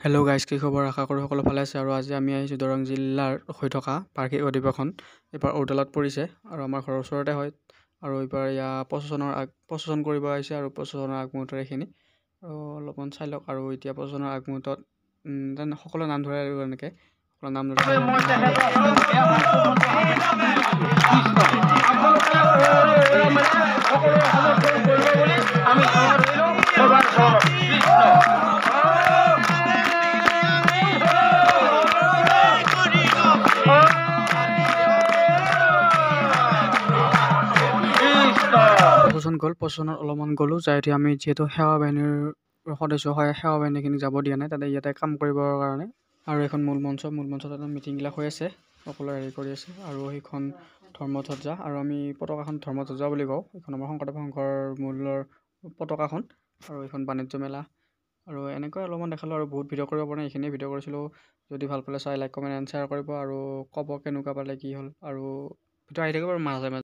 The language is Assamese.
হেল্ল' গাইজ, কি খবৰ? আশা কৰোঁ সকলো ভালে আছে। আৰু আজি আমি আহিছোঁ দৰং জিলাৰ হৈ থকা বাৰ্ষিক অধিৱেশন এইবাৰ ঔটেলত পৰিছে আৰু আমাৰ ঘৰৰ ওচৰতে হয়। আৰু এইবাৰ প্ৰচেছন কৰিব আহিছে আৰু প্ৰচেছনৰ আগমুহূৰ্তৰ এইখিনি আৰু অলপমান চাই লওক। আৰু এতিয়া প্ৰচেছনৰ আগমুহূৰ্তত সকলো নাম ধৰে আৰু এনেকৈ সকলো নাম ধৰে। প্ৰচেছন গ'ল, প্ৰচেছনত অলপমান গ'লোঁ। যাই উঠি আমি যিহেতু সেৱা বাহিনীৰ সদস্য হয়, সেৱা বাহিনীখিনিক যাব দিয়া নাই ইয়াতে কাম কৰিবৰ কাৰণে। আৰু এখন মূল মঞ্চত এটা মিটিংবিলাক হৈ আছে, সকলোৱে হেৰি কৰি আছে। আৰু সেইখন ধৰ্মধ্বজা, আৰু আমি পতাকাখন ধৰ্মধ্বজা বুলি কওঁ। এইখন আমাৰ শংকৰদেৱ সংঘৰ মূলৰ পতাকাখন। আৰু এইখন বাণিজ্য মেলা আৰু এনেকৈ অলপমান দেখালোঁ। আৰু বহুত ভিডিঅ' কৰিব পৰা নাই, এইখিনিয়ে ভিডিঅ' কৰিছিলোঁ। যদি ভাল পালে চাই লাইক কমেণ্ট এণ্ড শ্বেয়াৰ কৰিব আৰু ক'ব কেনেকুৱা পালে, কি হ'ল। আৰু ভিডিঅ' আহি থাকিব আৰু মাজে মাজে।